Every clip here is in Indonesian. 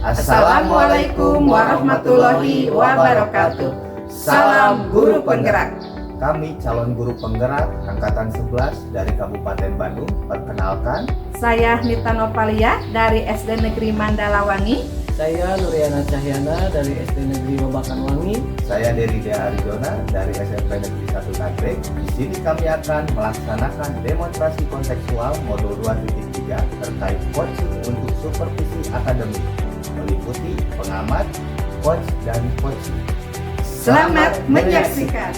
Assalamualaikum warahmatullahi wabarakatuh. Salam guru penggerak. Kami calon guru penggerak Angkatan 11 dari Kabupaten Bandung. Perkenalkan, Saya Nita Novalia dari SD Negeri Mandalawangi. Saya Nuriana Cahyana dari SD Negeri Babakanwangi. saya Deridea Arizona dari SMP Negeri 1 Nagreg. Di sini kami akan melaksanakan demonstrasi kontekstual modul 2.3 terkait coaching untuk supervisi akademik, meliputi pengamat, coach, dan coaching. Selamat menyaksikan.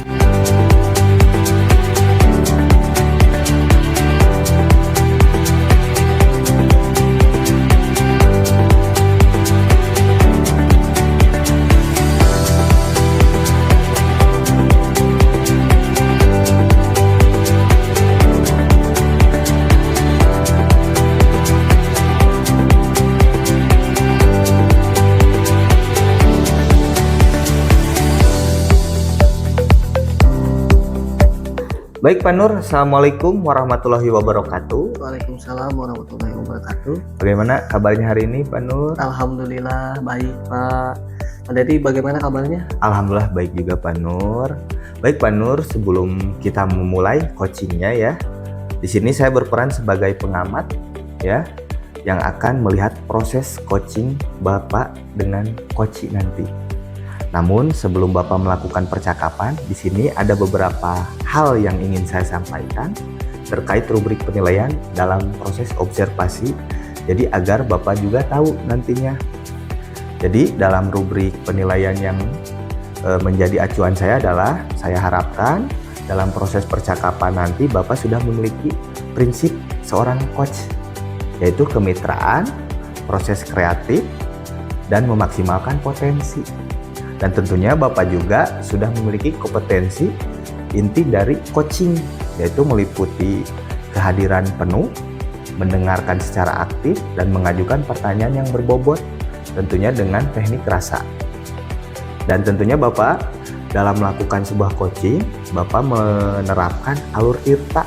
Baik Pak Nur, Assalamualaikum warahmatullahi wabarakatuh. Waalaikumsalam warahmatullahi wabarakatuh. Bagaimana kabarnya hari ini Pak Nur? Alhamdulillah baik Pak. Pak Dedi, bagaimana kabarnya? Alhamdulillah baik juga Pak Nur. Baik Pak Nur, sebelum kita memulai coachingnya ya, di sini saya berperan sebagai pengamat ya, yang akan melihat proses coaching Bapak dengan coach nanti. Namun sebelum Bapak melakukan percakapan, di sini ada beberapa hal yang ingin saya sampaikan terkait rubrik penilaian dalam proses observasi. Jadi agar Bapak juga tahu nantinya. Jadi dalam rubrik penilaian yang menjadi acuan saya adalah, saya harapkan dalam proses percakapan nanti Bapak sudah memiliki prinsip seorang coach, yaitu kemitraan, proses kreatif, dan memaksimalkan potensi. Dan tentunya Bapak juga sudah memiliki kompetensi inti dari coaching, yaitu meliputi kehadiran penuh, mendengarkan secara aktif, dan mengajukan pertanyaan yang berbobot, tentunya dengan teknik rasa. Dan tentunya Bapak dalam melakukan sebuah coaching, Bapak menerapkan alur IRTA,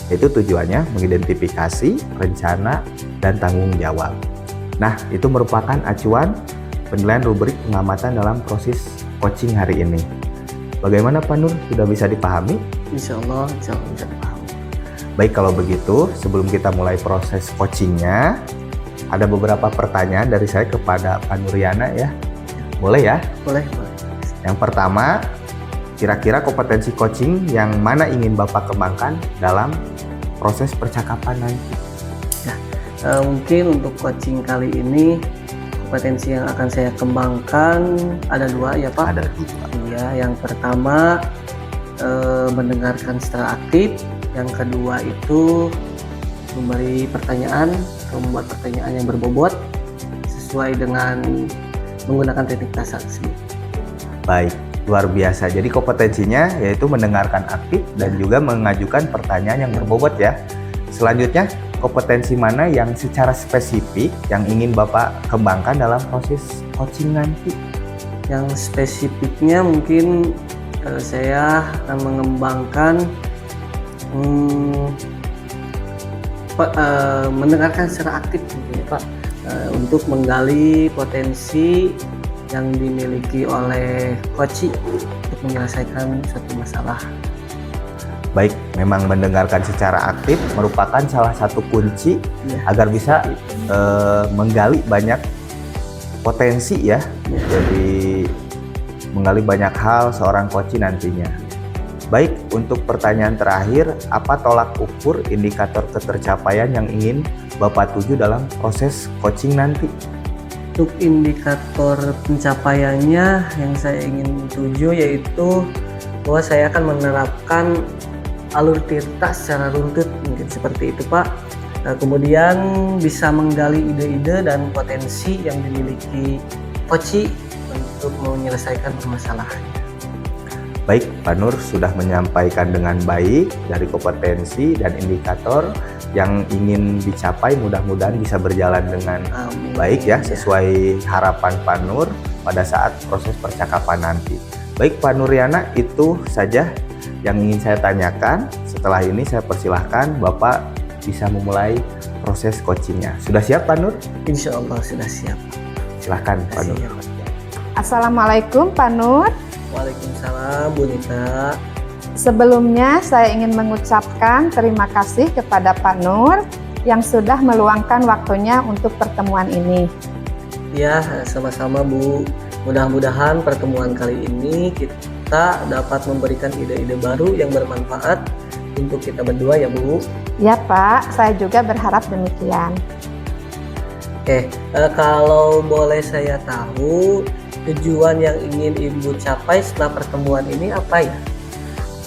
yaitu tujuannya mengidentifikasi, rencana, dan tanggung jawab. Nah, itu merupakan acuan penilaian rubrik pengamatan dalam proses coaching hari ini. Bagaimana Pak Nur? Sudah bisa dipahami? Insya Allah bisa dipahami. Baik, kalau begitu sebelum kita mulai proses coachingnya, ada beberapa pertanyaan dari saya kepada Pak Nuriana ya. Boleh ya? Boleh. Yang pertama, kira-kira kompetensi coaching yang mana ingin Bapak kembangkan dalam proses percakapan nanti? Mungkin untuk coaching kali ini kompetensi yang akan saya kembangkan ada dua ya Pak. Ada dua. Iya, yang pertama mendengarkan secara aktif, yang kedua itu memberi pertanyaan atau membuat pertanyaan yang berbobot sesuai dengan menggunakan teknik rasa tersebut. Baik, luar biasa. Jadi kompetensinya yaitu mendengarkan aktif dan juga mengajukan pertanyaan yang berbobot ya. Selanjutnya, kompetensi mana yang secara spesifik yang ingin Bapak kembangkan dalam proses coaching nanti? Yang spesifiknya mungkin saya akan mengembangkan mendengarkan secara aktif mungkin ya Pak, untuk menggali potensi yang dimiliki oleh coach untuk menyelesaikan suatu masalah. Baik, memang mendengarkan secara aktif merupakan salah satu kunci agar bisa menggali banyak potensi ya. Jadi menggali banyak hal seorang coach nantinya. Baik, untuk pertanyaan terakhir, apa tolak ukur indikator ketercapaian yang ingin Bapak tuju dalam proses coaching nanti? Untuk indikator pencapaiannya yang saya ingin tuju yaitu bahwa saya akan menerapkan alur tirta secara runtut, mungkin seperti itu Pak. Kemudian bisa menggali ide-ide dan potensi yang dimiliki coach untuk menyelesaikan permasalahannya. Baik, Pak Nur sudah menyampaikan dengan baik dari kompetensi dan indikator yang ingin dicapai, mudah-mudahan bisa berjalan dengan baik ya, sesuai harapan Pak Nur pada saat proses percakapan nanti. Baik Pak Nuriana, itu saja yang ingin saya tanyakan. Setelah ini saya persilahkan Bapak bisa memulai proses coachingnya. Sudah siap Pak Nur? Insya Allah sudah siap. Silahkan Pak Nur. Assalamualaikum Pak Nur. Waalaikumsalam Bu Nita. Sebelumnya saya ingin mengucapkan terima kasih kepada Pak Nur yang sudah meluangkan waktunya untuk pertemuan ini. Ya, sama-sama Bu. Mudah-mudahan pertemuan kali ini kita dapat memberikan ide-ide baru yang bermanfaat untuk kita berdua ya Bu. Ya Pak, saya juga berharap demikian. Oke, kalau boleh saya tahu tujuan yang ingin Ibu capai setelah pertemuan ini apa ya?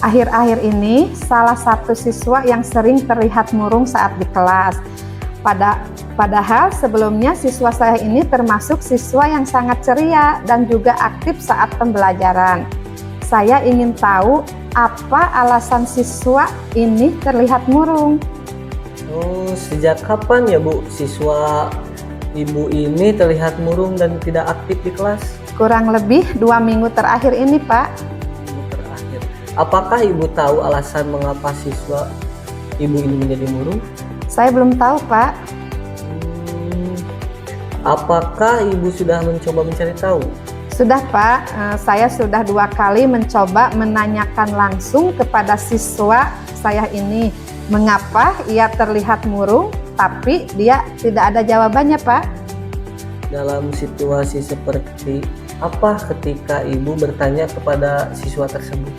Akhir-akhir ini salah satu siswa yang sering terlihat murung saat di kelas. Padahal sebelumnya siswa saya ini termasuk siswa yang sangat ceria dan juga aktif saat pembelajaran. Saya ingin tahu apa alasan siswa ini terlihat murung. Oh, sejak kapan ya Bu siswa Ibu ini terlihat murung dan tidak aktif di kelas? Kurang lebih 2 minggu terakhir ini Pak. Terakhir, apakah Ibu tahu alasan mengapa siswa Ibu ini menjadi murung? Saya belum tahu Pak. Apakah Ibu sudah mencoba mencari tahu? Sudah Pak, saya sudah 2 kali mencoba menanyakan langsung kepada siswa saya ini mengapa ia terlihat murung, tapi dia tidak ada jawabannya Pak. Dalam situasi seperti apa ketika Ibu bertanya kepada siswa tersebut?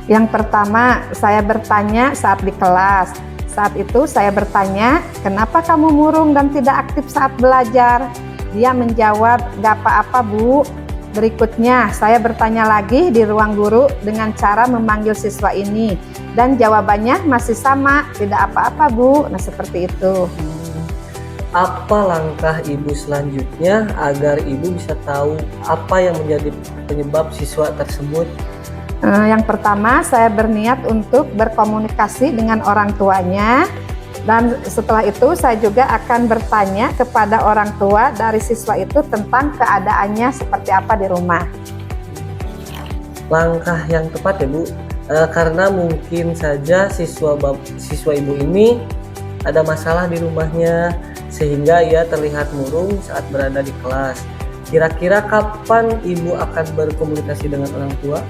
Yang pertama, saya bertanya saat di kelas. Saat itu saya bertanya, kenapa kamu murung dan tidak aktif saat belajar? Dia menjawab, gak apa-apa Bu. Berikutnya, saya bertanya lagi di ruang guru dengan cara memanggil siswa ini. Dan jawabannya masih sama, tidak apa-apa Bu. Nah seperti itu. Apa langkah Ibu selanjutnya agar Ibu bisa tahu apa yang menjadi penyebab siswa tersebut? Yang pertama, saya berniat untuk berkomunikasi dengan orang tuanya. Dan setelah itu saya juga akan bertanya kepada orang tua dari siswa itu tentang keadaannya seperti apa di rumah. Langkah yang tepat ya Bu, karena mungkin saja siswa Ibu ini ada masalah di rumahnya sehingga ia terlihat murung saat berada di kelas. Kira-kira kapan Ibu akan berkomunikasi dengan orang tua?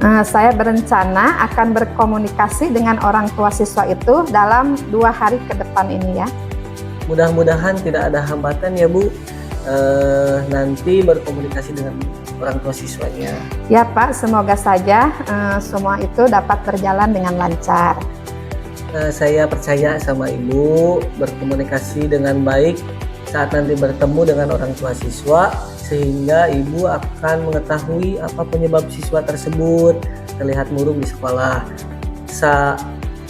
Saya berencana akan berkomunikasi dengan orang tua siswa itu dalam 2 hari ke depan ini ya. Mudah-mudahan tidak ada hambatan ya Bu, nanti berkomunikasi dengan orang tua siswanya. Ya Pak, semoga saja semua itu dapat berjalan dengan lancar. Saya percaya sama Ibu berkomunikasi dengan baik saat nanti bertemu dengan orang tua siswa, sehingga Ibu akan mengetahui apa penyebab siswa tersebut terlihat murung di sekolah.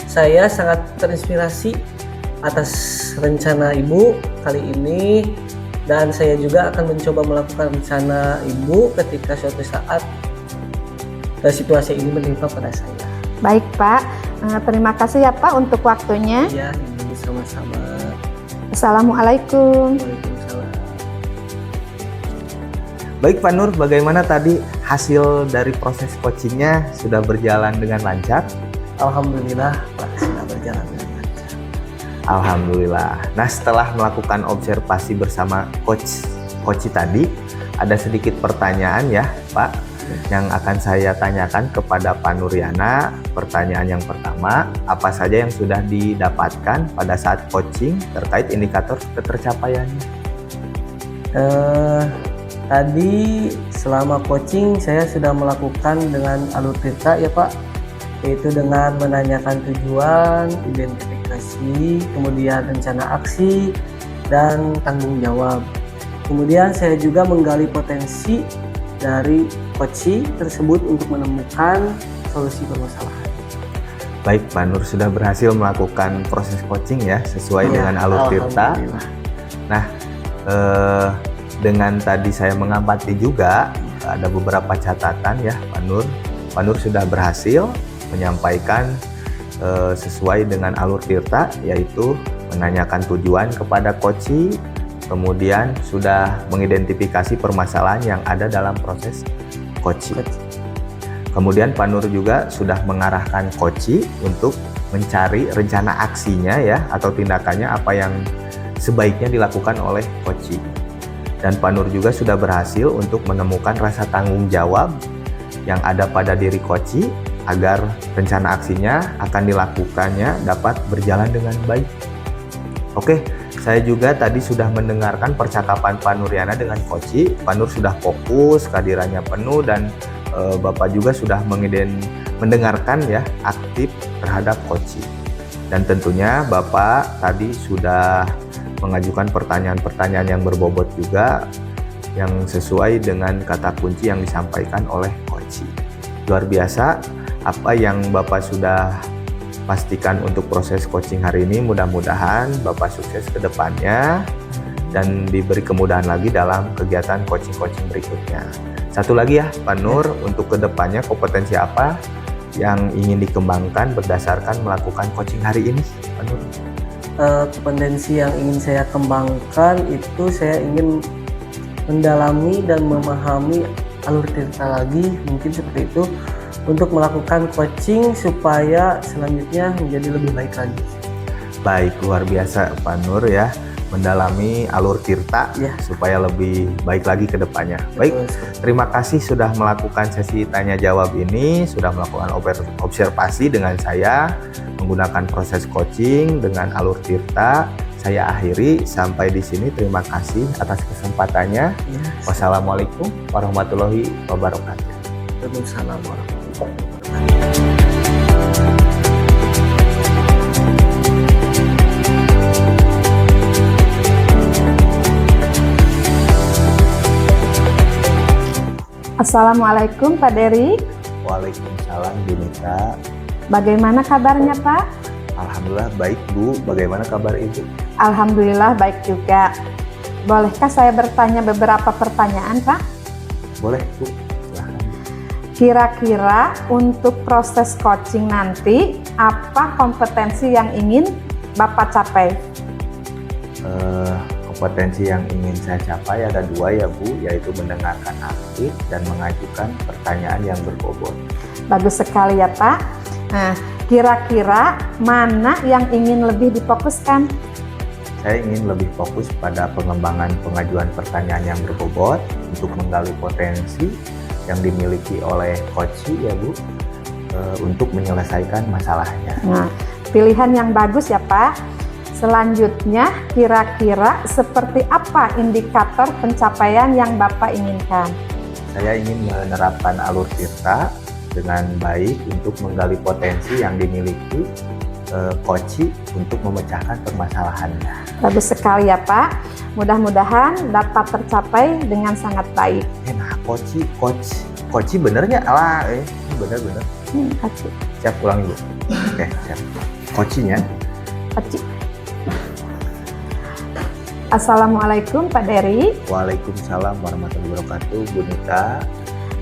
Saya sangat terinspirasi atas rencana Ibu kali ini, dan saya juga akan mencoba melakukan rencana Ibu ketika suatu saat situasi ini menimpa pada saya. Baik Pak, terima kasih ya Pak untuk waktunya. Ya, Ibu sama-sama. Assalamualaikum. Waalaikumsalam. Baik Pak Nur, bagaimana tadi hasil dari proses coachingnya sudah berjalan dengan lancar? Alhamdulillah Pak, sudah berjalan dengan lancar. Alhamdulillah. Nah setelah melakukan observasi bersama coach tadi, ada sedikit pertanyaan ya Pak yang akan saya tanyakan kepada Pak Nuryana. Pertanyaan yang pertama, apa saja yang sudah didapatkan pada saat coaching terkait indikator ketercapaiannya? Tadi selama coaching saya sudah melakukan dengan alur tirta ya Pak, yaitu dengan menanyakan tujuan, identifikasi, kemudian rencana aksi, dan tanggung jawab. Kemudian saya juga menggali potensi dari coaching tersebut untuk menemukan solusi permasalahan. Baik, Pak Nur sudah berhasil melakukan proses coaching ya sesuai dengan alur tirta. Nah, dengan tadi saya mengamati juga ada beberapa catatan ya Pak Nur. Pak Nur sudah berhasil menyampaikan sesuai dengan alur tirta, yaitu menanyakan tujuan kepada coaching, kemudian sudah mengidentifikasi permasalahan yang ada dalam proses coaching. Kemudian Pak Nur juga sudah mengarahkan coaching untuk mencari rencana aksinya ya, atau tindakannya apa yang sebaiknya dilakukan oleh coaching. Dan Pak Nur juga sudah berhasil untuk menemukan rasa tanggung jawab yang ada pada diri Koci agar rencana aksinya akan dilakukannya dapat berjalan dengan baik. Oke, saya juga tadi sudah mendengarkan percakapan Pak Nuriana dengan Koci. Pak Nur sudah fokus, kehadirannya penuh, dan Bapak juga sudah mendengarkan ya, aktif terhadap Koci. Dan tentunya Bapak tadi sudah mengajukan pertanyaan-pertanyaan yang berbobot juga, yang sesuai dengan kata kunci yang disampaikan oleh Koci. Luar biasa apa yang Bapak sudah pastikan untuk proses coaching hari ini. Mudah-mudahan Bapak sukses ke depannya dan diberi kemudahan lagi dalam kegiatan coaching-coaching berikutnya. Satu lagi ya Pak Nur, untuk ke depannya kompetensi apa yang ingin dikembangkan berdasarkan melakukan coaching hari ini, Pak Nur? Kompetensi yang ingin saya kembangkan itu saya ingin mendalami dan memahami alur tirta lagi, mungkin seperti itu, untuk melakukan coaching supaya selanjutnya menjadi lebih baik lagi. Baik, luar biasa Pak Nur ya, mendalami alur tirta ya, supaya lebih baik lagi ke depannya. Baik, terima kasih sudah melakukan sesi tanya jawab ini, sudah melakukan observasi dengan saya menggunakan proses coaching dengan alur tirta. Saya akhiri sampai di sini. Terima kasih atas kesempatannya. Ya. Wassalamualaikum warahmatullahi wabarakatuh. Waalaikumsalam warahmatullahi wabarakatuh. Assalamualaikum Pak Dery. Waalaikumsalam Bunita. Bagaimana kabarnya Pak? Alhamdulillah baik Bu. Bagaimana kabar Ibu? Alhamdulillah baik juga. Bolehkah saya bertanya beberapa pertanyaan Pak? Boleh Bu, silahkan. Kira-kira untuk proses coaching nanti, apa kompetensi yang ingin Bapak capai? Kompetensi yang ingin saya capai ada dua ya Bu, yaitu mendengarkan aktif dan mengajukan pertanyaan yang berbobot. Bagus sekali ya Pak. Nah, kira-kira mana yang ingin lebih difokuskan? Saya ingin lebih fokus pada pengembangan pengajuan pertanyaan yang berbobot untuk menggali potensi yang dimiliki oleh Koci ya Bu, untuk menyelesaikan masalahnya. Nah, pilihan yang bagus ya Pak. Selanjutnya, kira-kira seperti apa indikator pencapaian yang Bapak inginkan? Saya ingin menerapkan alur tirta dengan baik untuk menggali potensi yang dimiliki Koci untuk memecahkan permasalahannya. Bagus sekali ya Pak. Mudah-mudahan dapat tercapai dengan sangat baik. Nah, Koci benernya? Alah, bener. Koci. Siap, pulang Ibu. Oke, siap. Kocinya? Koci. Assalamualaikum Pak Dery. Waalaikumsalam warahmatullahi wabarakatuh, Bunita.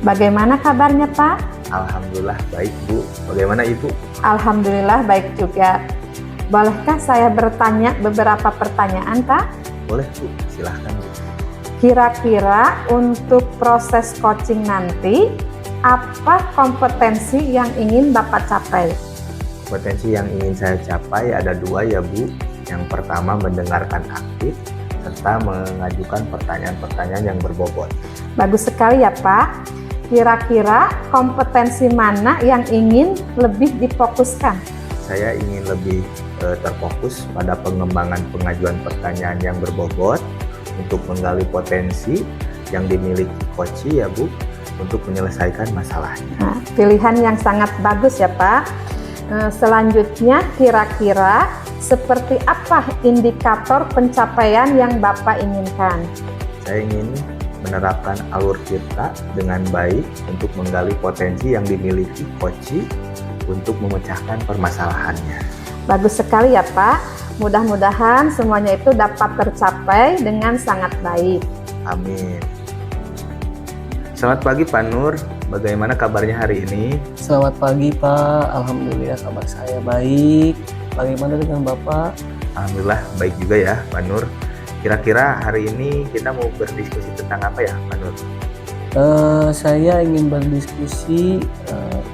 Bagaimana kabarnya Pak? Alhamdulillah baik Bu. Bagaimana Ibu? Alhamdulillah baik juga. Bolehkah saya bertanya beberapa pertanyaan Pak? Boleh Bu, silahkan Bu. Kira-kira untuk proses coaching nanti, apa kompetensi yang ingin Bapak capai? Kompetensi yang ingin saya capai ada dua ya Bu. Yang pertama mendengarkan aktif, serta mengajukan pertanyaan-pertanyaan yang berbobot. Bagus sekali ya Pak. Kira-kira kompetensi mana yang ingin lebih difokuskan? Saya ingin lebih terfokus pada pengembangan pengajuan pertanyaan yang berbobot untuk menggali potensi yang dimiliki Koci ya Bu, untuk menyelesaikan masalahnya. Nah, pilihan yang sangat bagus ya Pak. Selanjutnya, kira-kira seperti apa indikator pencapaian yang Bapak inginkan? Saya ingin menerapkan alur tirta dengan baik untuk menggali potensi yang dimiliki Koci untuk memecahkan permasalahannya. Bagus sekali ya Pak. Mudah-mudahan semuanya itu dapat tercapai dengan sangat baik. Amin. Selamat pagi Pak Nur. Bagaimana kabarnya hari ini? Selamat pagi Pak. Alhamdulillah kabar saya baik. Bagaimana dengan Bapak? Alhamdulillah baik juga ya Pak Nur. Kira-kira hari ini kita mau berdiskusi tentang apa ya Pak Nur? Saya ingin berdiskusi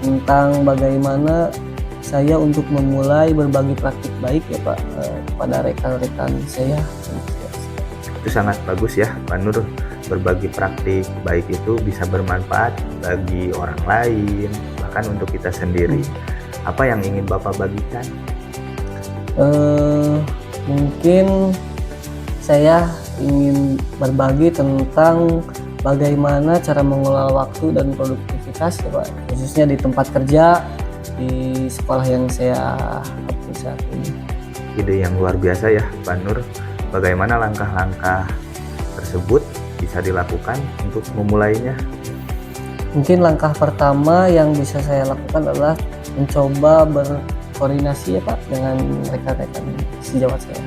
tentang bagaimana saya untuk memulai berbagi praktik baik ya Pak kepada rekan-rekan saya. Itu sangat bagus ya Pak Nur, berbagi praktik baik itu bisa bermanfaat bagi orang lain, bahkan untuk kita sendiri. Apa yang ingin Bapak bagikan? Mungkin saya ingin berbagi tentang bagaimana cara mengelola waktu dan produktivitas ya Pak, khususnya di tempat kerja di sekolah yang saya aktif saat ini. Ide yang luar biasa ya Pak Nur. Bagaimana langkah-langkah tersebut bisa dilakukan untuk memulainya? Mungkin langkah pertama yang bisa saya lakukan adalah mencoba berkoordinasi ya Pak dengan rekan-rekan sejawat saya.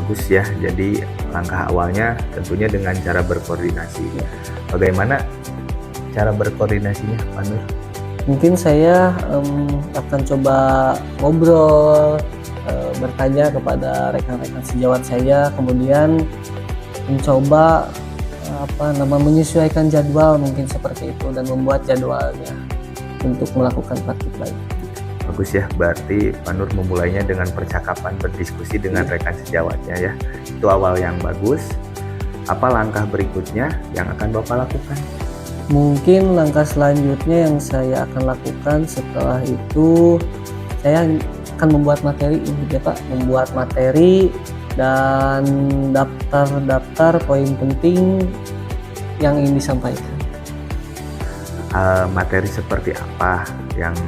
Bagus ya, jadi langkah awalnya tentunya dengan cara berkoordinasi. Bagaimana cara berkoordinasinya Pak Nur? Mungkin saya akan coba ngobrol, bertanya kepada rekan-rekan sejawat saya, kemudian mencoba menyesuaikan jadwal mungkin seperti itu dan membuat jadwalnya untuk melakukan praktik baik. Bagus ya, berarti Pak Nur memulainya dengan percakapan, berdiskusi dengan rekan sejawatnya ya. Itu awal yang bagus. Apa langkah berikutnya yang akan Bapak lakukan? Mungkin langkah selanjutnya yang saya akan lakukan setelah itu, saya akan membuat materi ini ya Pak, membuat materi dan daftar poin penting yang ingin disampaikan. Materi seperti apa yang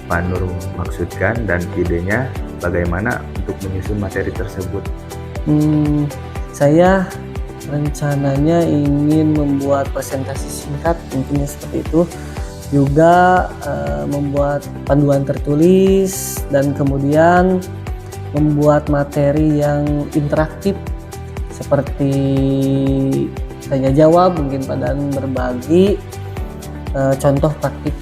Pak Nur maksudkan dan idenya bagaimana untuk menyusun materi tersebut? Saya rencananya ingin membuat presentasi singkat, mungkin seperti itu. Juga membuat panduan tertulis dan kemudian membuat materi yang interaktif seperti tanya jawab mungkin Pak, dan berbagi contoh praktik.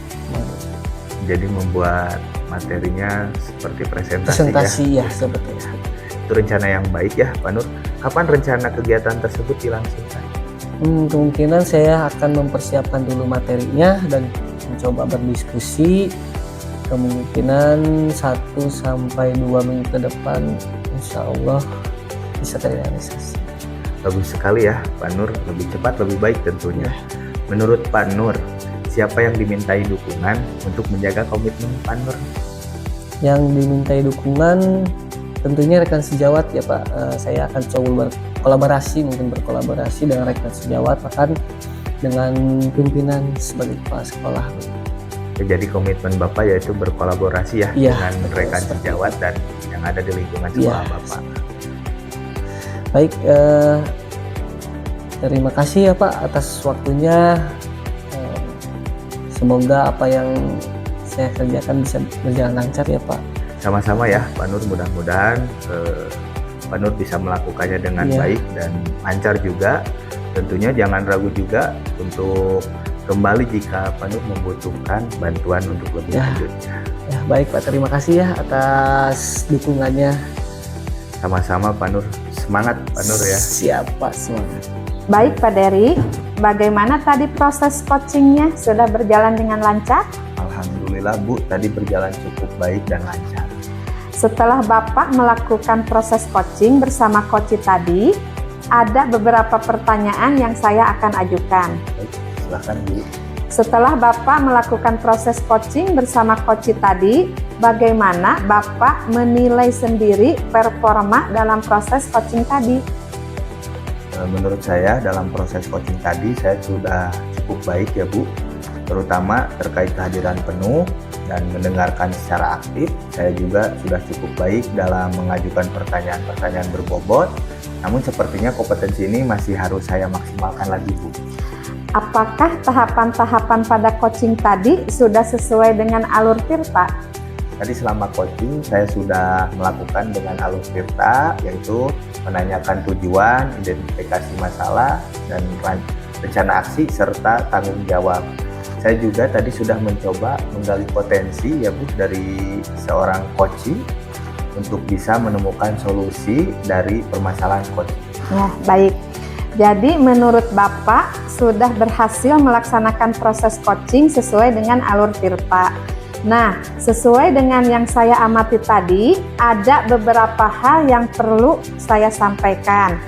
Jadi membuat materinya seperti presentasi ya sebetulnya. Itu rencana yang baik ya Pak Nur. Kapan rencana kegiatan tersebut dilangsungkan? Kemungkinan saya akan mempersiapkan dulu materinya dan mencoba berdiskusi. Kemungkinan 1-2 minggu ke depan insya Allah bisa terrealisasi. Bagus sekali ya Pak Nur, lebih cepat lebih baik tentunya. Menurut Pak Nur, siapa yang dimintai dukungan untuk menjaga komitmen Pak Nur? Yang dimintai dukungan tentunya rekan sejawat ya Pak. Saya akan coba berkolaborasi dengan rekan sejawat, bahkan dengan pimpinan sebagai kepala sekolah. Jadi komitmen Bapak yaitu berkolaborasi ya dengan rekan sejawat dan yang ada di lingkungan sekolah Bapak. Baik, terima kasih ya Pak atas waktunya. Semoga apa yang saya kerjakan bisa berjalan lancar ya Pak. Sama-sama ya Pak Nur, mudah-mudahan Pak Nur bisa melakukannya dengan baik dan lancar juga. Tentunya jangan ragu juga untuk kembali jika Pak Nur membutuhkan bantuan untuk lebih lanjutnya. Ya, baik Pak, terima kasih ya atas dukungannya. Sama-sama Pak Nur, semangat Pak Nur ya. Siap Pak, semangat. Baik Pak Dery, bagaimana tadi proses coachingnya? Sudah berjalan dengan lancar? Alhamdulillah Bu, tadi berjalan cukup baik dan lancar. Setelah Bapak melakukan proses coaching bersama coach tadi, ada beberapa pertanyaan yang saya akan ajukan. Baik, silakan Bu. Setelah Bapak melakukan proses coaching bersama coach tadi, bagaimana Bapak menilai sendiri performa dalam proses coaching tadi? Menurut saya dalam proses coaching tadi saya sudah cukup baik ya Bu, terutama terkait kehadiran penuh dan mendengarkan secara aktif. Saya juga sudah cukup baik dalam mengajukan pertanyaan-pertanyaan berbobot, namun sepertinya kompetensi ini masih harus saya maksimalkan lagi Bu. Apakah tahapan-tahapan pada coaching tadi sudah sesuai dengan alur Tirta? Tadi selama coaching saya sudah melakukan dengan alur Tirta, yaitu menanyakan tujuan, identifikasi masalah, dan rencana aksi serta tanggung jawab. Saya juga tadi sudah mencoba menggali potensi ya Bu dari seorang coaching untuk bisa menemukan solusi dari permasalahan coaching. Ya, baik. Jadi menurut Bapak sudah berhasil melaksanakan proses coaching sesuai dengan alur Tirta. Nah, sesuai dengan yang saya amati tadi, ada beberapa hal yang perlu saya sampaikan.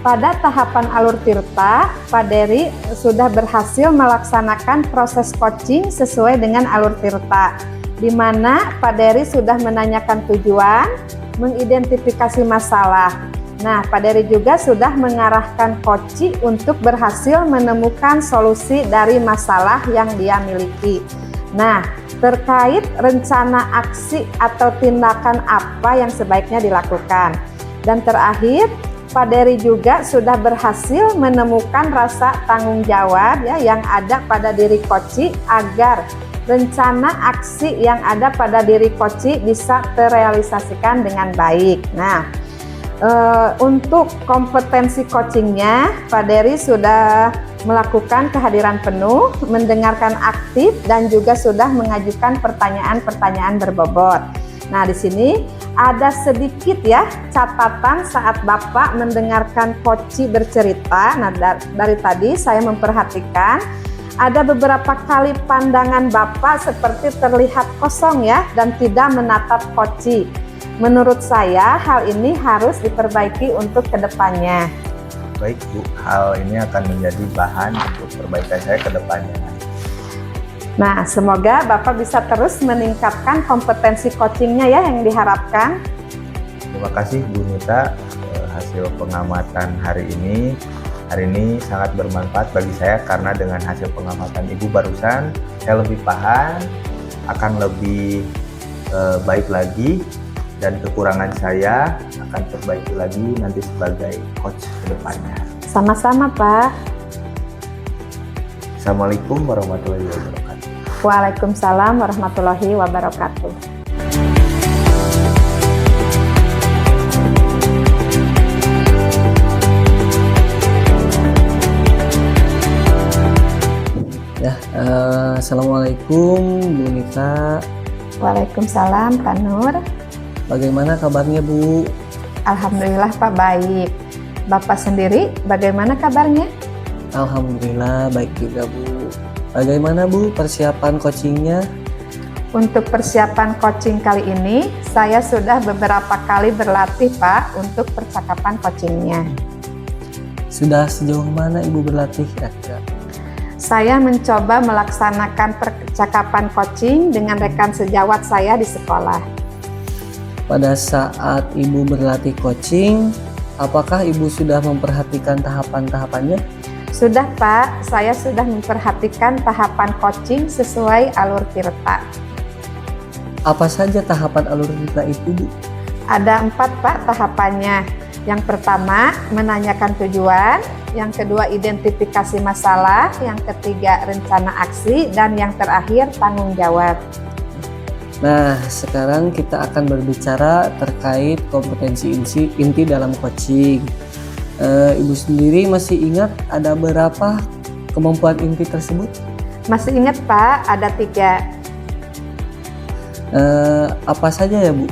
Pada tahapan alur tirta, Pak Dery sudah berhasil melaksanakan proses coaching sesuai dengan alur tirta, di mana Pak Dery sudah menanyakan tujuan, mengidentifikasi masalah. Nah, Pak Dery juga sudah mengarahkan coach untuk berhasil menemukan solusi dari masalah yang dia miliki. Nah, terkait rencana aksi atau tindakan apa yang sebaiknya dilakukan. Dan terakhir, Pak Dery juga sudah berhasil menemukan rasa tanggung jawab ya yang ada pada diri coach agar rencana aksi yang ada pada diri coach bisa terrealisasikan dengan baik. Nah, untuk kompetensi coachingnya, Pak Dery sudah melakukan kehadiran penuh, mendengarkan aktif, dan juga sudah mengajukan pertanyaan-pertanyaan berbobot. Nah, di sini ada sedikit ya catatan saat Bapak mendengarkan coach bercerita. Nah, dari tadi saya memperhatikan ada beberapa kali pandangan Bapak seperti terlihat kosong ya dan tidak menatap coach. Menurut saya hal ini harus diperbaiki untuk kedepannya. Baik Bu, hal ini akan menjadi bahan untuk perbaikan saya ke depannya. Nah, semoga Bapak bisa terus meningkatkan kompetensi coachingnya ya yang diharapkan. Terima kasih Bu Nita, hasil pengamatan hari ini sangat bermanfaat bagi saya karena dengan hasil pengamatan Ibu barusan saya lebih paham, akan lebih baik lagi, dan kekurangan saya akan perbaiki lagi nanti sebagai coach ke depannya. Sama-sama Pak. Assalamualaikum warahmatullahi wabarakatuh. Waalaikumsalam warahmatullahi wabarakatuh. Ya, assalamualaikum Bu Nita. Waalaikumsalam Pak Nur. Bagaimana kabarnya Bu? Alhamdulillah Pak baik. Bapak sendiri bagaimana kabarnya? Alhamdulillah baik juga Bu. Bagaimana Bu persiapan coachingnya? Untuk persiapan coaching kali ini, saya sudah beberapa kali berlatih Pak untuk percakapan coachingnya. Sudah sejauh mana Ibu berlatih kira-kira? Saya mencoba melaksanakan percakapan coaching dengan rekan sejawat saya di sekolah. Pada saat Ibu berlatih coaching, apakah Ibu sudah memperhatikan tahapan-tahapannya? Sudah Pak, saya sudah memperhatikan tahapan coaching sesuai alur tirta. Apa saja tahapan alur tirta itu Bu? Ada 4 Pak tahapannya. Yang pertama, menanyakan tujuan. Yang kedua, identifikasi masalah. Yang ketiga, rencana aksi. Dan yang terakhir, tanggung jawab. Nah, sekarang kita akan berbicara terkait kompetensi inti dalam coaching. Ibu sendiri masih ingat ada berapa kemampuan inti tersebut? Masih ingat Pak, ada 3. Apa saja ya Bu?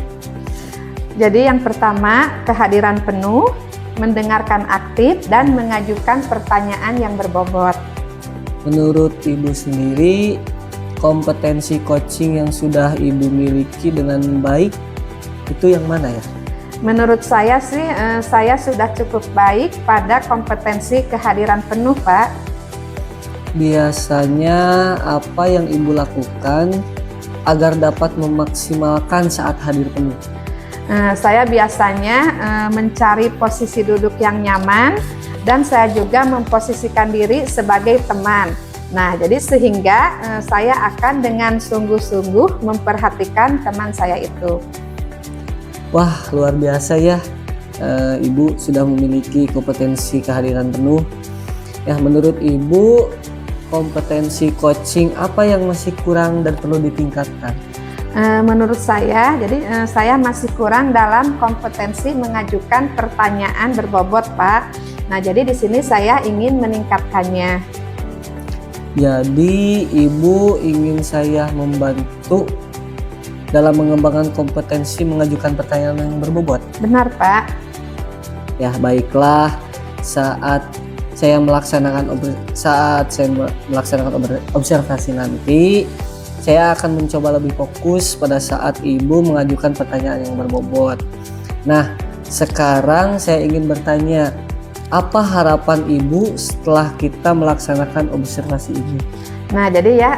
Jadi yang pertama, kehadiran penuh, mendengarkan aktif, dan mengajukan pertanyaan yang berbobot. Menurut Ibu sendiri, kompetensi coaching yang sudah Ibu miliki dengan baik itu yang mana ya? Menurut saya sih, saya sudah cukup baik pada kompetensi kehadiran penuh Pak. Biasanya apa yang Ibu lakukan agar dapat memaksimalkan saat hadir penuh? Saya biasanya mencari posisi duduk yang nyaman, dan saya juga memposisikan diri sebagai teman. Nah, jadi sehingga saya akan dengan sungguh-sungguh memperhatikan teman saya itu. Wah, luar biasa ya. Ibu sudah memiliki kompetensi kehadiran penuh. Ya, menurut Ibu, kompetensi coaching apa yang masih kurang dan perlu ditingkatkan? Menurut saya, jadi saya masih kurang dalam kompetensi mengajukan pertanyaan berbobot, Pak. Nah, jadi di sini saya ingin meningkatkannya. Jadi, Ibu ingin saya membantu dalam mengembangkan kompetensi mengajukan pertanyaan yang berbobot. Benar, Pak. Ya, baiklah. Saat saya melaksanakan observasi nanti, saya akan mencoba lebih fokus pada saat Ibu mengajukan pertanyaan yang berbobot. Nah, sekarang saya ingin bertanya, Apa harapan Ibu setelah kita melaksanakan observasi ini? Nah, jadi ya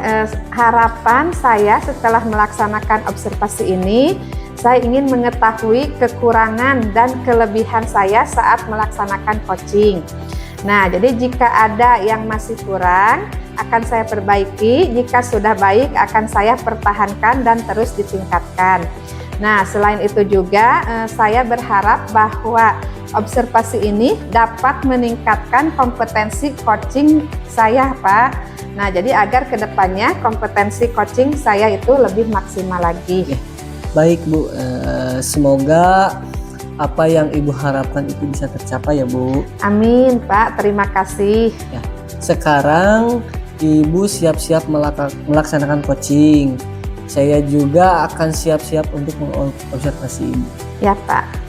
harapan saya setelah melaksanakan observasi ini, saya ingin mengetahui kekurangan dan kelebihan saya saat melaksanakan coaching. Nah, jadi jika ada yang masih kurang, akan saya perbaiki. Jika sudah baik, akan saya pertahankan dan terus ditingkatkan. Nah, selain itu juga saya berharap bahwa observasi ini dapat meningkatkan kompetensi coaching saya, Pak. Nah, jadi agar kedepannya kompetensi coaching saya itu lebih maksimal lagi. Baik Bu, semoga apa yang Ibu harapkan itu bisa tercapai ya Bu. Amin, Pak. Terima kasih. Ya, sekarang Ibu siap-siap melaksanakan coaching. Saya juga akan siap-siap untuk mengobservasi Ibu. Ya, Pak.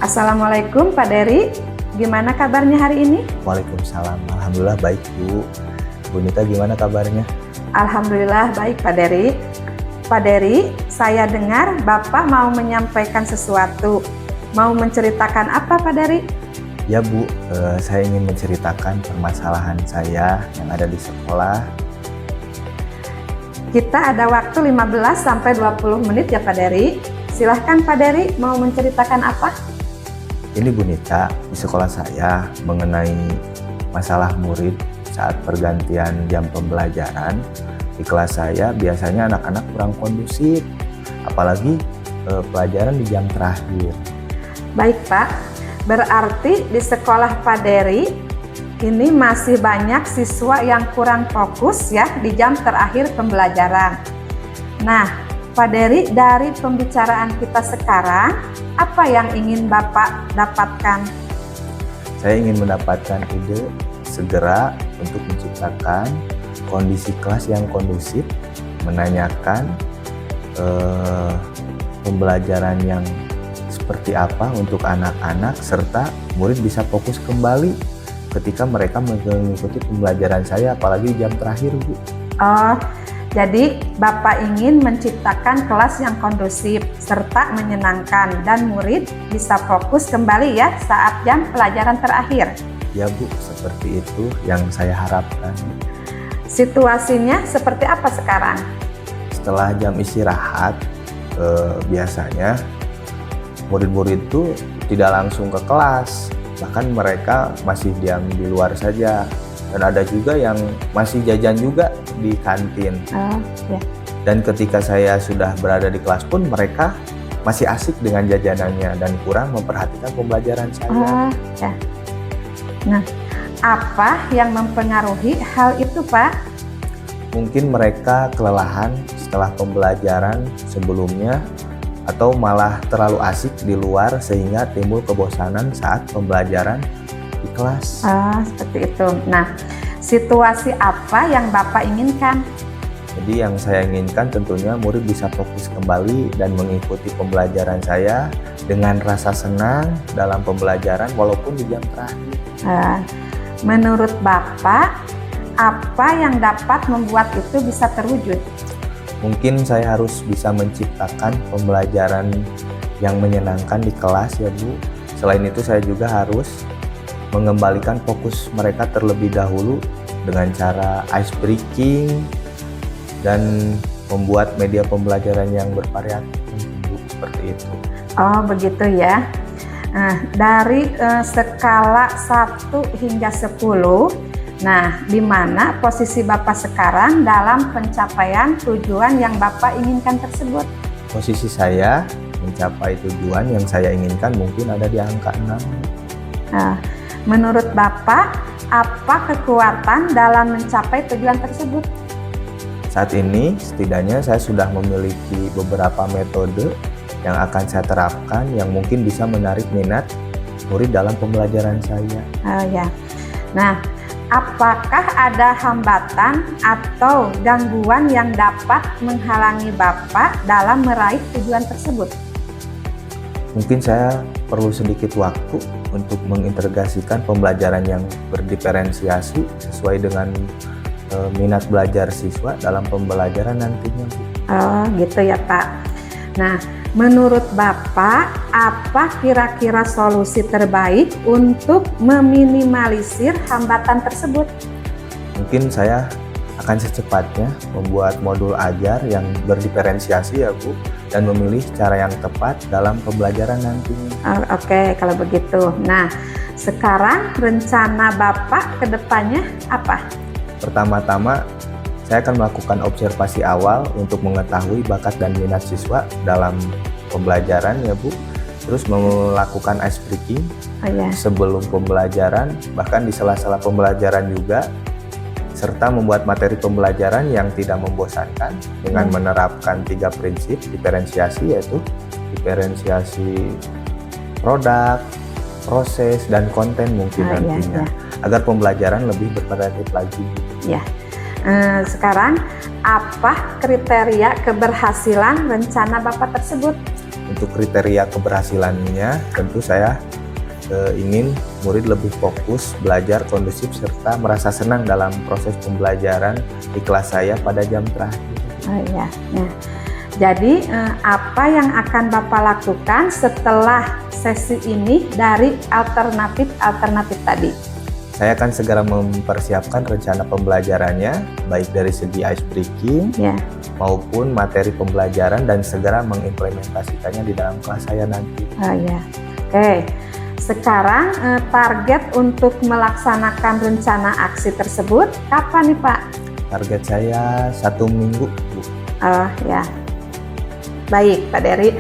Assalamualaikum Pak Dery. Gimana kabarnya hari ini? Waalaikumsalam. Alhamdulillah baik Bu. Bu Nita gimana kabarnya? Alhamdulillah baik Pak Dery. Pak Dery, saya dengar Bapak mau menyampaikan sesuatu. Mau menceritakan apa Pak Dery? Ya Bu, saya ingin menceritakan permasalahan saya yang ada di sekolah. Kita ada waktu 15-20 menit ya Pak Dery. Silahkan Pak Dery, mau menceritakan apa? Ini Bu Nita, di sekolah saya mengenai masalah murid saat pergantian jam pembelajaran. Di kelas saya biasanya anak-anak kurang kondusif, apalagi pelajaran di jam terakhir. Baik Pak, berarti di sekolah Pak Dery ini masih banyak siswa yang kurang fokus ya di jam terakhir pembelajaran. Nah, Pak Dery, dari pembicaraan kita sekarang, apa yang ingin Bapak dapatkan? Saya ingin mendapatkan ide segera untuk menciptakan kondisi kelas yang kondusif, menanyakan pembelajaran yang seperti apa untuk anak-anak, serta murid bisa fokus kembali ketika mereka mengikuti pembelajaran saya, apalagi jam terakhir Bu. Oh, jadi Bapak ingin menciptakan kelas yang kondusif serta menyenangkan dan murid bisa fokus kembali ya saat jam pelajaran terakhir. Ya Bu, seperti itu yang saya harapkan. Situasinya seperti apa sekarang? Setelah jam istirahat, biasanya murid-murid itu tidak langsung ke kelas, bahkan mereka masih diam di luar saja. Dan ada juga yang masih jajan juga di kantin. Ya. Dan ketika saya sudah berada di kelas pun mereka masih asik dengan jajanannya dan kurang memperhatikan pembelajaran saya. Ya. Nah, apa yang mempengaruhi hal itu, Pak? Mungkin mereka kelelahan setelah pembelajaran sebelumnya, atau malah terlalu asik di luar sehingga timbul kebosanan saat pembelajaran di kelas. Seperti itu. Nah, situasi apa yang Bapak inginkan? Jadi yang saya inginkan tentunya murid bisa fokus kembali dan mengikuti pembelajaran saya dengan rasa senang dalam pembelajaran walaupun di jam terakhir. Menurut Bapak, apa yang dapat membuat itu bisa terwujud? Mungkin saya harus bisa menciptakan pembelajaran yang menyenangkan di kelas ya Bu. Selain itu saya juga harus mengembalikan fokus mereka terlebih dahulu dengan cara ice breaking dan membuat media pembelajaran yang bervariatif seperti itu. Oh begitu ya. Dari skala 1 hingga 10, nah di mana posisi Bapak sekarang dalam pencapaian tujuan yang Bapak inginkan tersebut? Posisi saya mencapai tujuan yang saya inginkan mungkin ada di angka 6. Menurut Bapak, apa kekuatan dalam mencapai tujuan tersebut? Saat ini setidaknya saya sudah memiliki beberapa metode yang akan saya terapkan yang mungkin bisa menarik minat murid dalam pembelajaran saya. Ya. Nah, apakah ada hambatan atau gangguan yang dapat menghalangi Bapak dalam meraih tujuan tersebut? Mungkin saya perlu sedikit waktu untuk mengintegrasikan pembelajaran yang berdiferensiasi sesuai dengan minat belajar siswa dalam pembelajaran nantinya. Oh gitu ya Pak. Nah, Menurut Bapak, apa kira-kira solusi terbaik untuk meminimalisir hambatan tersebut? Mungkin saya akan secepatnya membuat modul ajar yang berdiferensiasi ya Bu, dan memilih cara yang tepat dalam pembelajaran nantinya. Oke, kalau begitu. Nah, sekarang rencana Bapak ke depannya apa? Pertama-tama, saya akan melakukan observasi awal untuk mengetahui bakat dan minat siswa dalam pembelajaran ya Bu. Terus melakukan ice breaking sebelum pembelajaran, bahkan di sela-sela pembelajaran juga, serta membuat materi pembelajaran yang tidak membosankan dengan menerapkan 3 prinsip diferensiasi, yaitu diferensiasi produk, proses, dan konten mungkin nantinya, agar pembelajaran lebih bervariatif lagi. Ya. Sekarang apa kriteria keberhasilan rencana Bapak tersebut? Untuk kriteria keberhasilannya, tentu saya ingin murid lebih fokus, belajar kondusif, serta merasa senang dalam proses pembelajaran di kelas saya pada jam terakhir. Nah, jadi apa yang akan Bapak lakukan setelah sesi ini dari alternatif tadi? Saya akan segera mempersiapkan rencana pembelajarannya, baik dari segi ice breaking maupun materi pembelajaran, dan segera mengimplementasikannya di dalam kelas saya nanti. Oke. Sekarang target untuk melaksanakan rencana aksi tersebut kapan nih Pak? Target saya 1 minggu Bu. Baik Pak Dery.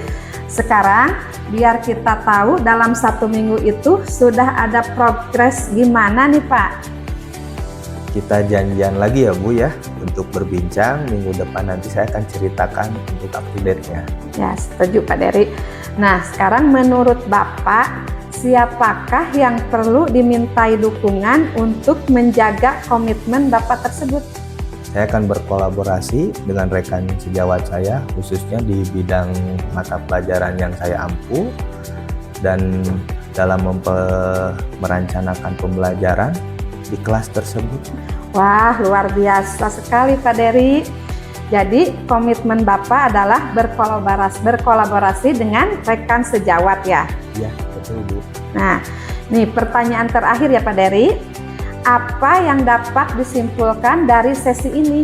Sekarang biar kita tahu dalam 1 minggu itu sudah ada progres gimana nih Pak? Kita janjian lagi ya Bu ya, untuk berbincang minggu depan. Nanti saya akan ceritakan untuk update-nya. Ya, setuju Pak Dery. Nah, sekarang menurut Bapak, siapakah yang perlu dimintai dukungan untuk menjaga komitmen Bapak tersebut? Saya akan berkolaborasi dengan rekan sejawat saya, khususnya di bidang mata pelajaran yang saya ampu, dan dalam merancangkan pembelajaran di kelas tersebut. Wah, luar biasa sekali Pak Dery. Jadi komitmen Bapak adalah berkolaborasi dengan rekan sejawat ya? Iya, betul Bu. Nah, nih pertanyaan terakhir ya Pak Dery. Apa yang dapat disimpulkan dari sesi ini?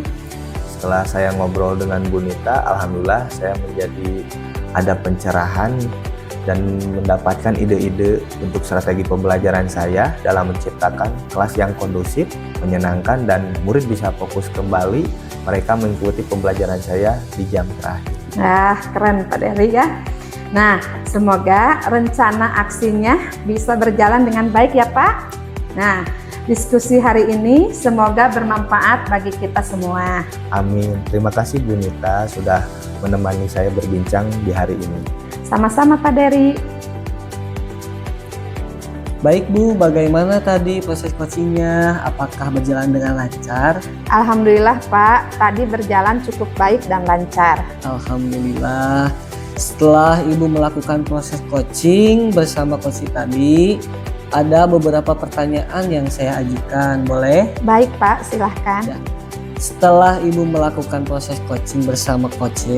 Setelah saya ngobrol dengan Bu Nita, alhamdulillah saya ada pencerahan dan mendapatkan ide-ide untuk strategi pembelajaran saya dalam menciptakan kelas yang kondusif, menyenangkan, dan murid bisa fokus kembali mereka mengikuti pembelajaran saya di jam terakhir. Nah, keren Pak Dery ya. Nah, semoga rencana aksinya bisa berjalan dengan baik ya Pak. Nah, diskusi hari ini semoga bermanfaat bagi kita semua. Amin. Terima kasih Bu Nita sudah menemani saya berbincang di hari ini. Sama-sama Pak Dery. Baik Bu, bagaimana tadi proses coachingnya? Apakah berjalan dengan lancar? Alhamdulillah Pak, tadi berjalan cukup baik dan lancar. Alhamdulillah. Setelah Ibu melakukan proses coaching bersama coach tadi, ada beberapa pertanyaan yang saya ajukan, boleh? Baik Pak, silahkan. Ya. Setelah Ibu melakukan proses coaching bersama coach,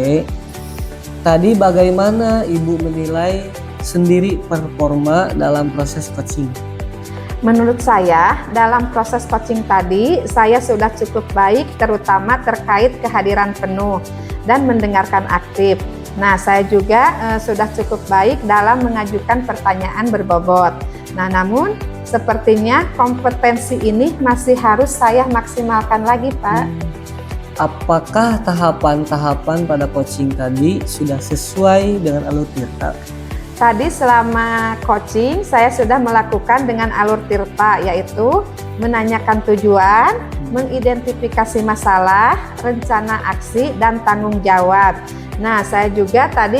tadi bagaimana Ibu menilai sendiri performa dalam proses coaching? Menurut saya, dalam proses coaching tadi, saya sudah cukup baik, terutama terkait kehadiran penuh dan mendengarkan aktif. Nah, saya juga sudah cukup baik dalam mengajukan pertanyaan berbobot. Nah, namun sepertinya kompetensi ini masih harus saya maksimalkan lagi, Pak. Apakah tahapan-tahapan pada coaching tadi sudah sesuai dengan alur tirta? Tadi selama coaching saya sudah melakukan dengan alur tirta, yaitu menanyakan tujuan, mengidentifikasi masalah, rencana aksi, dan tanggung jawab. Nah, saya juga tadi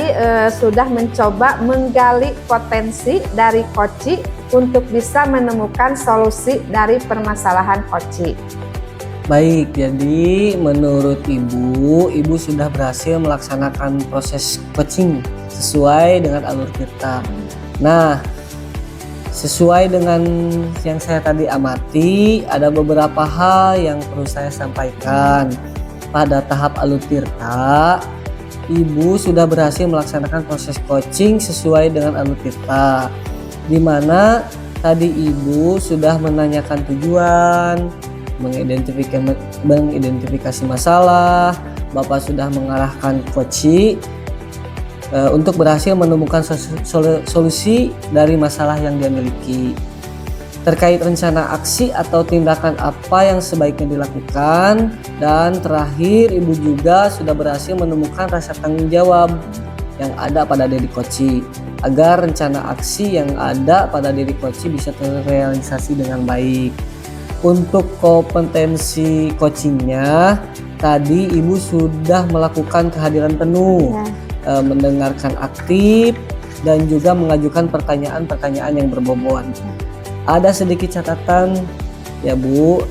sudah mencoba menggali potensi dari coach untuk bisa menemukan solusi dari permasalahan coach. Baik, jadi menurut Ibu sudah berhasil melaksanakan proses coaching sesuai dengan alur tirta. Nah, sesuai dengan yang saya tadi amati, ada beberapa hal yang perlu saya sampaikan. Pada tahap alur tirta, Ibu sudah berhasil melaksanakan proses coaching sesuai dengan alur tirta, di mana tadi Ibu sudah menanyakan tujuan, mengidentifikasi masalah, Bapak sudah mengarahkan coaching untuk berhasil menemukan solusi dari masalah yang dia miliki. Terkait rencana aksi atau tindakan apa yang sebaiknya dilakukan, dan terakhir Ibu juga sudah berhasil menemukan rasa tanggung jawab yang ada pada diri coaching agar rencana aksi yang ada pada diri coaching bisa terrealisasi dengan baik. Untuk kompetensi coachingnya, tadi Ibu sudah melakukan kehadiran penuh, mendengarkan aktif, dan juga mengajukan pertanyaan-pertanyaan yang berbobot. Ada sedikit catatan ya Bu,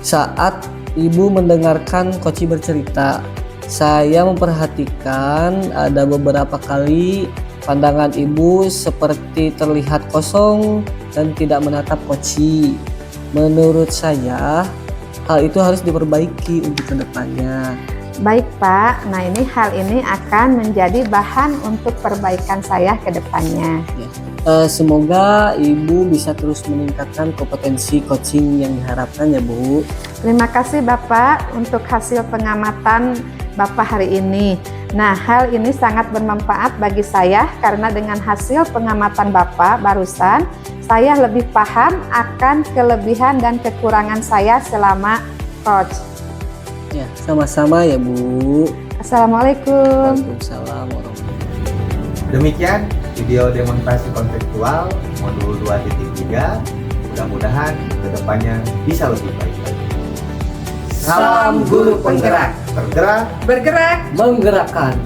saat Ibu mendengarkan coaching bercerita, saya memperhatikan ada beberapa kali pandangan Ibu seperti terlihat kosong dan tidak menatap coaching. Menurut saya hal itu harus diperbaiki untuk kedepannya. Baik Pak, nah ini hal ini akan menjadi bahan untuk perbaikan saya ke depannya. Semoga Ibu bisa terus meningkatkan kompetensi coaching yang diharapkan ya Bu. Terima kasih Bapak untuk hasil pengamatan Bapak hari ini. Nah, hal ini sangat bermanfaat bagi saya karena dengan hasil pengamatan Bapak barusan, saya lebih paham akan kelebihan dan kekurangan saya selama coach. Ya, sama-sama ya Bu. Assalamualaikum. Waalaikumsalam warahmatullahi wabarakatuh. Demikian video demonstrasi konseptual modul 2.3. Mudah-mudahan kedepannya bisa lebih baik lagi. Salam guru penggerak. Bergerak Bergerak menggerakkan.